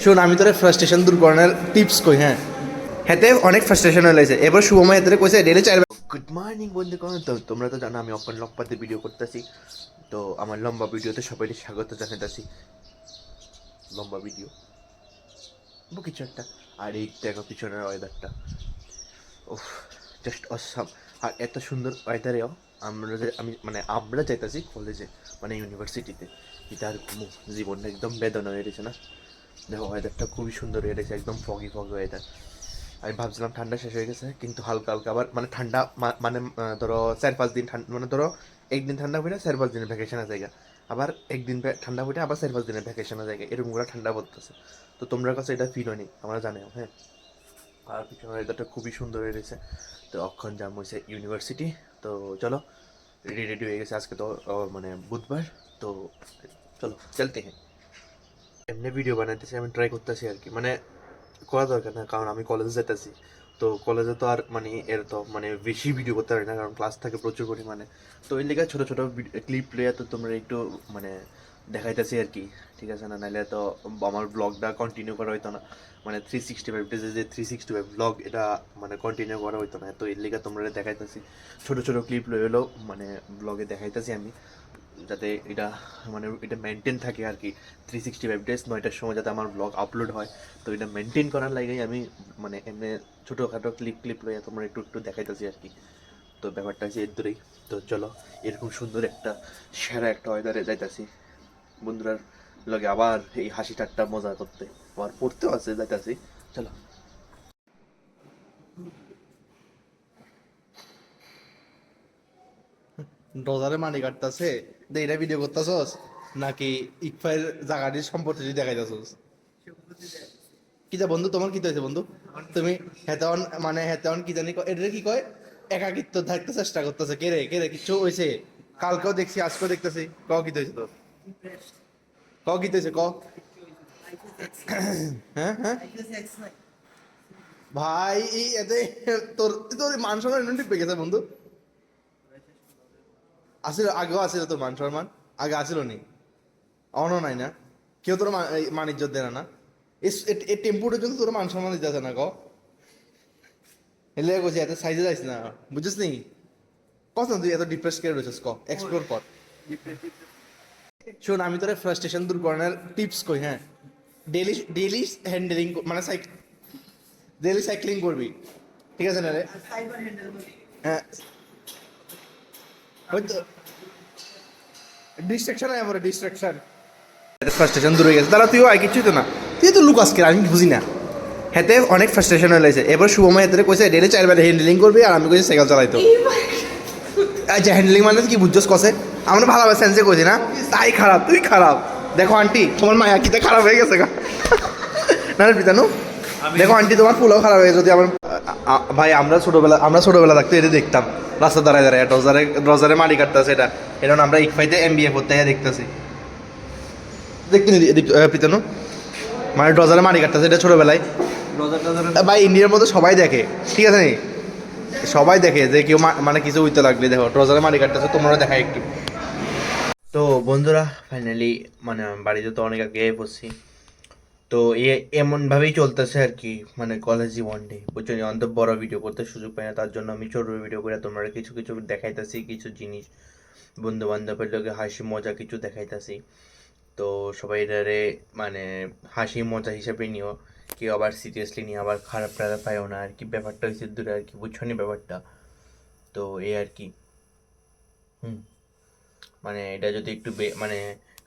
শোন আমি তোর ফ্রাস্ট্রেশন দূর করানোর টিপস কই। হ্যাঁ হেতে অনেক ফ্রাস্ট্রেশন হয়ে গেছে, এবার শুভময় হেতে কইছে ডেলি 4 গুড মর্নিং বন্ধুগণ। তো তোমরা তো জানো আমি অখন লম্বাতে ভিডিও করতেছি, তো আমার লম্বা ভিডিওতে সবাই স্বাগত জানাইতেছি। লম্বা ভিডিও কিছু একটা, আর এই দেখো পিছনের ওয়েদারটা, ওহ জাস্ট অসাম। আর এত সুন্দর ওয়েদারেও আমরা যাইতেছি কলেজে, মানে ইউনিভার্সিটিতে। এটা আর ঘুমো জীবনটা একদম বেদনা হয়ে গেছে না। দেখো ওয়েদারটা খুবই সুন্দর হয়ে গেছে, একদম ফগি ফগ ওয়েদার। আমি ভাবছিলাম ঠান্ডা শেষ হয়ে গেছে, কিন্তু হালকা হালকা আবার মানে ঠান্ডা ধরো 4-5 দিন ঠান্ডা, মানে ধরো একদিন ঠান্ডা পড়ে 4-5 দিনের ভ্যাকেশনের জায়গা, আবার একদিন ঠান্ডা পড়ে আবার 4-5 দিনের ভ্যাকেশনের জায়গা, এরকম করে ঠান্ডা পড়তেছে। তো তোমরা কাছে এটা ফিল হয়নি আমরা জানি, হ্যাঁ। আর পিছনের ওয়েদারটা খুবই সুন্দর হয়ে গেছে। তো অক্ষণ জাম হয়েছে ইউনিভার্সিটি। তো চলো রেডি রেডি হয়ে গেছে, আজকে তো মানে বুধবার। তো চলো চলতে হ্যাঁ। এমনি ভিডিও বানাইতেছি, আমি ট্রাই করতেছি আর কি, মানে করা দরকার না, কারণ আমি কলেজে যেতেছি। তো কলেজে তো আর মানে এর তো মানে বেশি ভিডিও করতে পারি না, কারণ ক্লাস থাকে প্রচুর পরিমাণে। তো এর লিগে ছোটো ছোটো ক্লিপ লিয়ে তো তোমরা একটু মানে দেখাইতেছি আর কি, ঠিক আছে না? নাহলে তো আমার ব্লগটা কন্টিনিউ করা হইতো না, মানে 365 ডেজে যে 365 ব্লগ এটা মানে কন্টিনিউ করা হইতো না। তো এর লিগে তোমরা দেখাইতেছি ছোটো ছোটো ক্লিপ লয়ে হলেও মানে ব্লগে দেখাইতেছি আমি, যাতে এটা মানে এটা মেনটেন থাকে আর কি। 365 ডেজ 9টার সময় যাতে আমার ব্লগ আপলোড হয়, তো এটা মেনটেন করার লাগেই আমি মানে এমনি ছোটোখাটো ক্লিপ লইয়া তোমরা একটু একটু দেখাইতেছি আর কি। তো ব্যাপারটা হচ্ছে এর দূরেই। তো চলো এরকম সুন্দর একটা সেরা একটা ওয়েদারে যাইতাছি বন্ধুরার লগে আবার এই হাসি ঠাট্টা মজা করতে, আবার পড়তেও আছে যাইতাছি। চলো ডজারে মানি কাটতাছে দে, এটা ভিডিও করতেছস নাকি ইকফাইল জায়গাটির সম্পত্তি দেখাইতেছস? কি যা বন্ধু, তোমার কি হয়েছে বন্ধু? তুমি হেতাওয়ান মানে হেতাওয়ান কি জানি এটা কি কয়, একাকিত্ব থাকতে চেষ্টা করতেছে। কে রে কে রে, কিছু হয়েছে? কালকেও দেখছি আজকেও দেখতেছি। ক কি হয়েছে তোর? ক কি হয়েছে ক? হ্যাঁ হ্যাঁ ভাই এই এতে তোর তোর মান সম্মান এমনি ঠিক পেয়ে গেছে বন্ধু। আসিল আগেও আসিল তোর মান সম্মান, আগে আসিল নি? অনও নাই না? কেউ তোর মান ইজ্জত দেয় না না? এই টেম্পুটা কিন্তু তোর মান সম্মান দিতে আছে না ক? হেলে কইছি এত সাইজে যাইস না, বুঝছিস নি? কত তুই এত ডিপ্রেস করে রয়েছিস ক, এক্সপ্লোর কর। শোন আমি তোর ফ্রাস্ট্রেশন দূর করানোর টিপস কই। হ্যাঁ ডেলি ডেলি হ্যান্ডেলিং মানে ডেলি সাইক্লিং করবি, ঠিক আছে না রে? হ্যাঁ ওই তো ডিস্ট্রাকশন হয় আমার, ডিস্ট্রাকশন। ফ্রাস্ট্রেশন দূর হয়ে গেছে, তারা তুইও আয় কিছুই তো না, তুই তো লুক আজকে আমি বুঝি না। হেতে অনেক ফ্রাস্ট্রেশন হয়ে গেছে, এবার শুভময় হেতে কইছে ডেলি 4 বার হ্যান্ডেলিং করবি, আর আমি কইছি সাইকেল চালাইতো। আচ্ছা হ্যান্ডেলিং মানে কি বুঝছস কসে? আমরা ভালোভাবে সেন্সে কইছি না, তাই খারাপ তুই খারাপ। দেখো আন্টি তোমার মায়া কিতে খারাপ হয়ে গেছে গা। না রে পিতানু, দেখো আন্টি তোমার ফুলও খারাপ হয়ে গেছে। যদি আমার ভাই আমরা ছোটবেলা থাকতে এটা দেখতাম, রাস্তা দাঁড়ায় দাঁড়ায় রোজারে রোজারে মাটি কাটতেছে, এটা এটা আমরা ইকফাইতে এমবিএ করতে দেখতেছি। দেখতে নি পিতানু, মানে ড্রজারে মারি কাটতেছে এটা ছোটবেলায়। ভাই ইন্ডিয়ার মধ্যে সবাই দেখে, ঠিক আছে নি? সবাই দেখে যে কেউ মানে কিছু উইতে লাগলে দেখো ড্রজারে মারি কাটতেছে, তোমরা দেখায় একটু। তো বন্ধুরা ফাইনালি মানে বাড়িতে তো অনেক আগে পড়ছি। তো এমন ভাবেই চলতেছে আর কি, মানে কলেজ জীবনটি বুঝছো, অন্ত বড় ভিডিও করতে সুযোগ পাই না, তার জন্য আমি ছোট ভিডিও করে তোমরা কিছু কিছু দেখাইতেছি, কিছু জিনিস বন্ধু বান্ধবের লোকে হাসি মজা কিছু দেখাইতেছি। তো সবাই এটারে মানে হাসি মজা হিসেবে নিও, কেউ আবার সিরিয়াসলি নিয়ে আবার খারাপ টারাপ পাইও না আর কি। ব্যাপারটা হচ্ছে দূরে আর কি, বুঝছো নি ব্যাপারটা? তো এই আর কি। হুম, মানে এটা যদি একটু মানে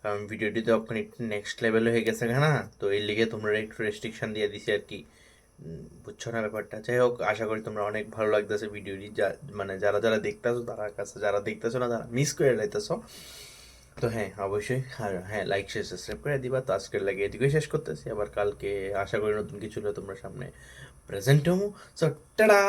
কারণ ভিডিওটি তো এখন একটু নেক্সট লেভেল হয়ে গেছে না, তো এর লিগে তোমরা একটু রেস্ট্রিকশন দিয়ে দিছি আর কি। বুঝছো না ব্যাপারটা? যাই হোক, আশা করি তোমরা অনেক ভালো লাগতেছে ভিডিওটি, মানে যারা যারা দেখতেছো তার কাছে, যারা দেখতেছো না তারা মিস করে লাইতেছো। তো হ্যাঁ অবশ্যই, আর হ্যাঁ লাইক শেয়ার সাবস্ক্রাইব করে দিবা। তো আজকের লাগে এদিকেই শেষ করতেছি, আবার কালকে আশা করি নতুন কিছু হলে তোমরা সামনে প্রেজেন্ট হবো। So tata.